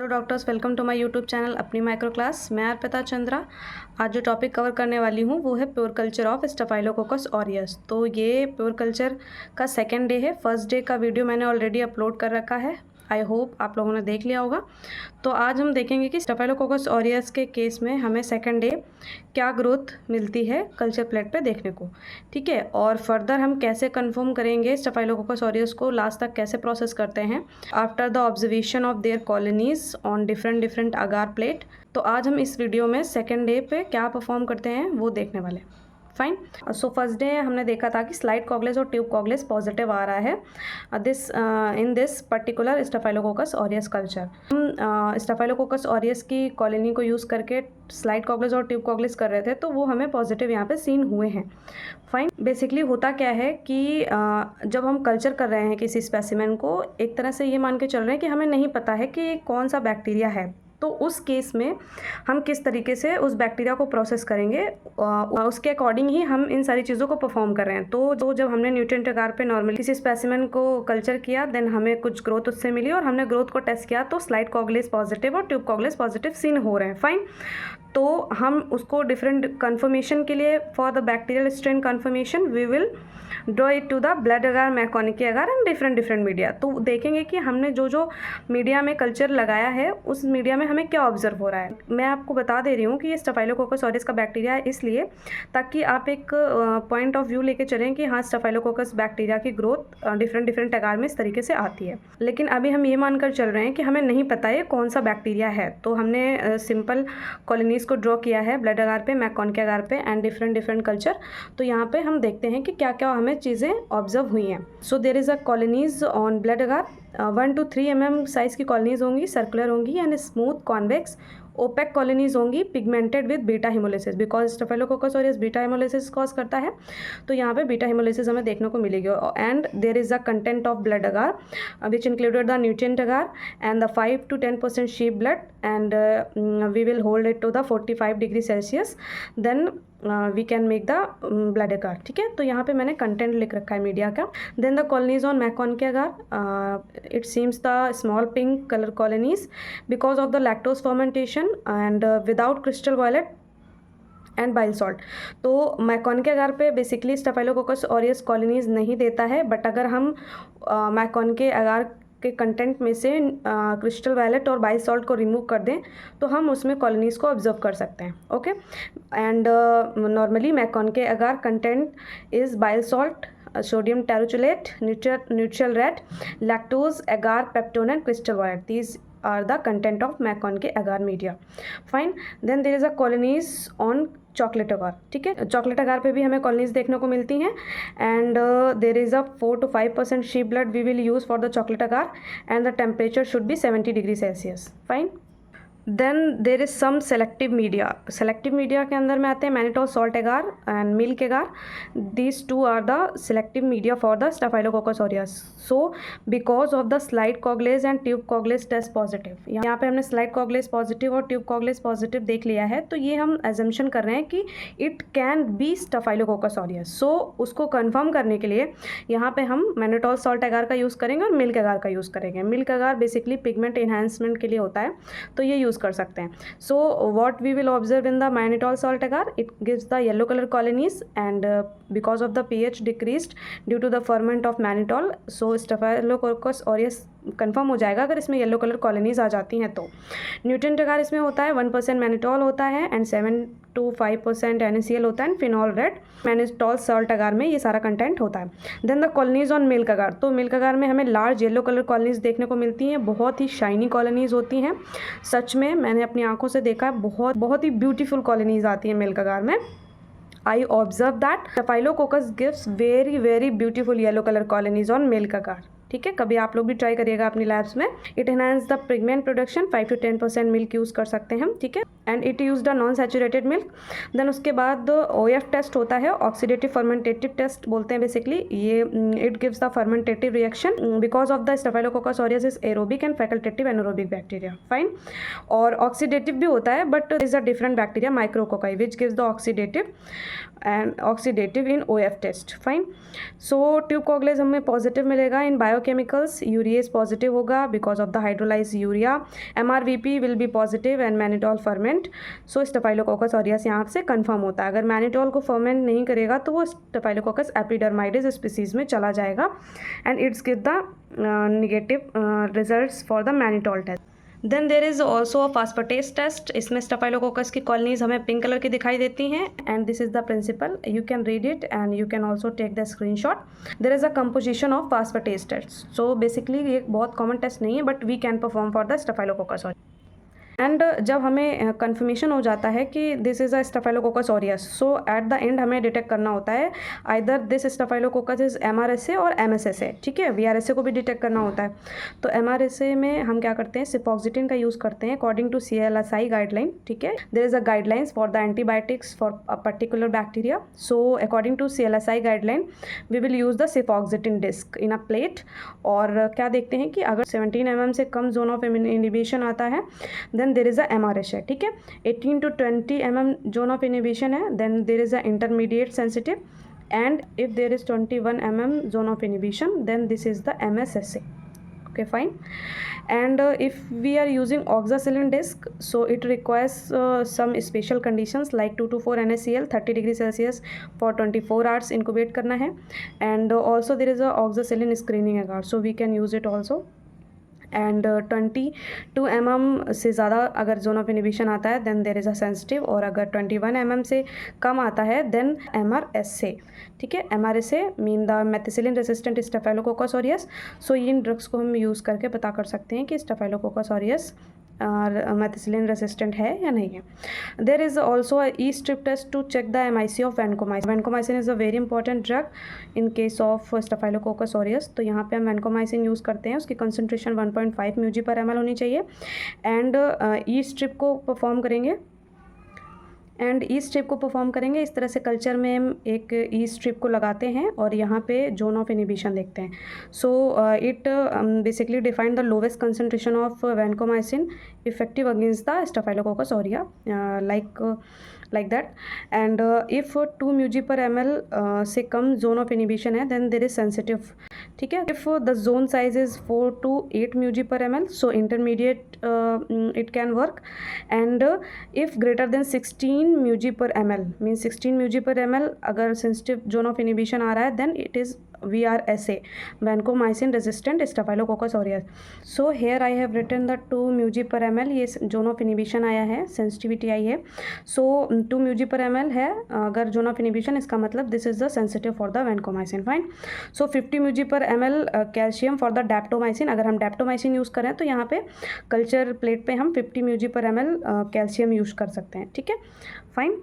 Hello doctors, welcome to my YouTube channel अपनी micro class. मैं अर्पिता चंद्रा। आज जो टॉपिक कवर करने वाली हूँ वो है pure culture of staphylococcus aureus. तो ये प्योर कल्चर का सेकेंड डे है। फर्स्ट डे का वीडियो मैंने ऑलरेडी अपलोड कर रखा है। आई होप आप लोगों ने देख लिया होगा। तो आज हम देखेंगे कि स्टेफाइलोकोकस ऑरियस के केस में हमें सेकेंड डे क्या ग्रोथ मिलती है कल्चर प्लेट पे देखने को, ठीक है। और फर्दर हम कैसे कंफर्म करेंगे स्टेफाइलोकोकस ऑरियस को लास्ट तक कैसे प्रोसेस करते हैं after the observation of their colonies on different agar plate. तो आज हम इस वीडियो में सेकेंड डे पे क्या परफॉर्म करते हैं वो देखने वाले। फाइन। सो फर्स्ट डे हमने देखा था कि स्लाइड कॉग्लेस और ट्यूब कॉग्लेस पॉजिटिव आ रहा है in this particular staphylococcus aureus culture. हम स्टेफाइलोकोकस ऑरियस की कॉलोनी को यूज़ करके स्लाइड कॉग्लेस और ट्यूब कॉग्लेस कर रहे थे, तो वो हमें पॉजिटिव यहाँ पे सीन हुए हैं। फाइन। बेसिकली होता क्या है कि जब हम कल्चर कर रहे हैं किसी स्पेसिमेन को, एक तरह से ये मान के चल रहे हैं कि हमें नहीं पता है कि कौन सा बैक्टीरिया है। तो उस केस में हम किस तरीके से उस बैक्टीरिया को प्रोसेस करेंगे, उसके अकॉर्डिंग ही हम इन सारी चीज़ों को परफॉर्म कर रहे हैं। तो जब हमने न्यूट्रिएंट अगार पे नॉर्मली किसी स्पेसिमेन को कल्चर किया, देन हमें कुछ ग्रोथ उससे मिली और हमने ग्रोथ को टेस्ट किया तो स्लाइड कॉग्लेस पॉजिटिव और ट्यूब कॉग्लेस पॉजिटिव सीन हो रहे हैं। फाइन। तो हम उसको डिफरेंट कन्फर्मेशन के लिए for the bacterial strain confirmation we will draw it to the blood agar, MacConkey agar and different media. तो देखेंगे कि हमने जो मीडिया में कल्चर लगाया है उस मीडिया में हमें क्या ऑब्जर्व हो रहा है। मैं आपको बता दे रही हूँ कि ये स्टेफाइलोकोकस ऑरियस का बैक्टीरिया है, इसलिए ताकि आप एक पॉइंट ऑफ व्यू लेके चलें कि हाँ, स्टेफाइलोकोकस बैक्टीरिया की ग्रोथ डिफरेंट अगार में इस तरीके से आती है। लेकिन अभी हम ये मानकर चल रहे हैं कि हमें नहीं पता है कौन सा बैक्टीरिया है। तो हमने सिंपल कॉलोनीज को ड्रॉ किया है ब्लड अगार पे, मैकोनिकी अगार पे एंड डिफरेंट कल्चर। तो यहाँ पे हम देखते हैं कि क्या क्या हमें चीज़ें ऑब्जर्व हुई हैं। So there is a colonies on blood agar 1 to 3 mm size की कॉलोनीज होंगी, सर्कुलर होंगी and smooth convex. Opaque colonies होंगी pigmented with beta haemolysis, because staphylococcus aureus beta haemolysis cause करता है। तो यहाँ पे बीटा हिमोलिसिस हमें देखने को मिलेगी। And there is a content of blood agar which included the nutrient agar and the 5 to 10% sheep blood and we will hold it to the 45 degree Celsius, then we can make the blood agar. ठीक है, तो यहाँ पे मैंने content लिख रखा है media का। Then the colonies on MacConkey agar, it seems the small pink colour colonies because of the lactose fermentation and without crystal violet and bile salt. तो मैकोनिकी अगार पे बेसिकली स्टेफाइलोकोकस ऑरियस कॉलोनीज नहीं देता है, but अगर हम मैकोनिकी अगार के content में से क्रिस्टल वायलेट और बाइल सॉल्ट को रिमूव कर दें तो हम उसमें कॉलोनीज को ऑब्जर्व कर सकते हैं। Okay. And normally MacConkey agar content is bile salt, sodium taurocholate, neutral red, lactose, agar, peptone and crystal violet. These are the content of MacConkey agar media. Fine. Then there is a colonies on chocolate agar. ठीक है, chocolate अगार पे भी हमें colonies देखने को मिलती हैं and there is a 4 to 5% sheep blood we will use for the chocolate agar and the temperature should be 70 degree Celsius. Fine. Then there is some selective media. Selective media के अंदर में आते हैं mannitol salt agar and milk agar. These two are the selective media for the staphylococcus aureus. So because of the slide coagulase and tube coagulase test positive, यहाँ पे हमने slide कॉग्लेस positive और tube कॉग्लेस positive देख लिया है, तो ये हम एजम्पशन कर रहे हैं कि it can be staphylococcus aureus. So उसको कन्फर्म करने के लिए यहाँ पे हम मैनिटोल सॉल्ट एगार का यूज़ करेंगे और मिल्क एगार का यूज़ करेंगे। मिल्क एगार बेसिकली पिगमेंट इन्हांसमेंट के लिए होता है, तो ये कर सकते हैं। So what we will observe in the mannitol salt agar, it gives the yellow colour colonies and because of the pH decreased due to the ferment of mannitol, so staphylococcus aureus confirm हो जाएगा अगर इसमें yellow colour colonies आ जाती हैं। तो nutrient अगार इसमें होता है 1% मैनिटोल होता है एंड 7 to 5% NaCl होता है and phenol red. Mannitol salt agar में ये सारा कंटेंट होता है। Then the colonies on milk agar, तो मिल्क अगार में हमें लार्ज येलो कलर कॉलोनीज देखने को मिलती हैं, बहुत ही शाइनी कॉलोनीज होती हैं। सच में मैंने अपनी आंखों से देखा है, बहुत ही ब्यूटीफुल कॉलोनीज आती हैं मिल्क अगार में। I observe that Staphylococcus gives very beautiful yellow color colonies on milk agar। ठीक है, कभी आप लोग भी ट्राई करिएगा अपनी लैब्स में। It enhance the pigment production, 5 to 10% milk use कर सकते हैं हम। ठीक है, and it use the non saturated milk. Then उसके बाद OF टेस्ट होता है, ऑक्सीडेटिव फर्मेंटेटिव टेस्ट बोलते हैं बेसिकली। ये it gives the fermentative reaction because of the staphylococcus aureus is aerobic and facultative anaerobic bacteria. Fine. और oxidative भी होता है, but is a different bacteria micrococci which gives the oxidative in OF test. Fine. So tube coagulase हमें positive मिलेगा in bio biochemicals, urease positive होगा because of the hydrolyse urea, MRVP will be positive and mannitol ferment. So staphylococcus aureus यहाँ से confirm होता है। अगर mannitol को ferment नहीं करेगा तो वो स्टेफाइलोकोकस एपिडर्माइडिस स्पीसीज में चला जाएगा and it's give the negative results for the mannitol test. Then there is also a phosphatase test. इसमें स्टेफाइलोकोकस की कॉलोनीज हमें पिंक कलर की दिखाई देती हैं and this is the principle, you can read it and you can also take the screenshot. There is a composition of phosphatase test. So basically ये बहुत common test नहीं है but we can perform for the staphylococcus. And जब हमें conformation हो जाता है कि this is a staphylococcus aureus, so at the end हमें डिटेक्ट करना होता है either this staphylococcus is MRSA और MSSA, ठीक है। VRSA को भी डिटेक्ट करना होता है। तो MRSA में हम क्या करते हैं, सिफॉक्सिटिन का यूज़ करते हैं अकॉर्डिंग टू CLSI गाइडलाइन, ठीक है। There is a guidelines for the antibiotics for a particular bacteria. So according to CLSI guideline we will use the cefoxitin disc in a plate. और क्या देखते हैं कि अगर 17 mm से कम जोन ऑफ इनिबिशन आता है then there is a MRSA, ठीक है। 18 to 20 mm zone of inhibition है then there is a intermediate sensitive and if there is 21 mm zone of inhibition then this is the MSSA. Okay, fine. And if we are using oxacillin disc, so it requires some special conditions like 2 to 4 NaCl 30 degree Celsius for 24 hours incubate करना है and also there is a oxacillin screening agar, so we can use it also. And 22 mm से ज़्यादा अगर zone of inhibition आता है then there is a sensitive, और अगर 21 mm से कम आता है देन MRSA, ठीक है। MRSA mean the methicillin resistant staphylococcus aureus. So in drugs को हम यूज़ करके पता कर सकते हैं कि स्टेफाइलोकोकस ऑरियस मेथिसिलिन रेसिस्टेंट है या नहीं है। There is also a E strip test to check the MIC of vancomycin. Vancomycin is a very important drug in case of staphylococcus aureus. तो यहाँ पे हम वैनकोमाइसिन यूज़ करते हैं, उसकी कंसनट्रेशन 1.5 mg/ml होनी चाहिए एंड ई स्ट्रिप को परफॉर्म करेंगे इस तरह से कल्चर में हम एक ई स्ट्रिप को लगाते हैं और यहाँ पे जोन ऑफ इनिबिशन देखते हैं। So it basically define the lowest concentration of vancomycin effective against the staphylococcus aureus like that and if 2 mg/ml से कम जोन ऑफ इनिबिशन है देन देर इज सेंसिटिव, ठीक है। If the zone size is 4 to 8 mg/ml so intermediate it can work and if greater than 16 mg/ml mean 16 mg/ml अगर sensitive zone of inhibition आ रहा है then it is VRSA, vancomycin resistant staphylococcus aureus. So here I have written the 2 mg/ml, ये zone of inhibition आया है, sensitivity आई है। सो 2 mg/ml है अगर जोन ऑफ इनिबिशन, इसका मतलब this is the sensitive for the vancomycin, fine. So 50 mg/ml calcium for the daptomycin. अगर हम डैप्टोमाइसिन यूज़ करें तो यहाँ पे कल्चर प्लेट पे हम 50 mg/ml कैल्शियम यूज़ कर सकते हैं, ठीक है, फाइन।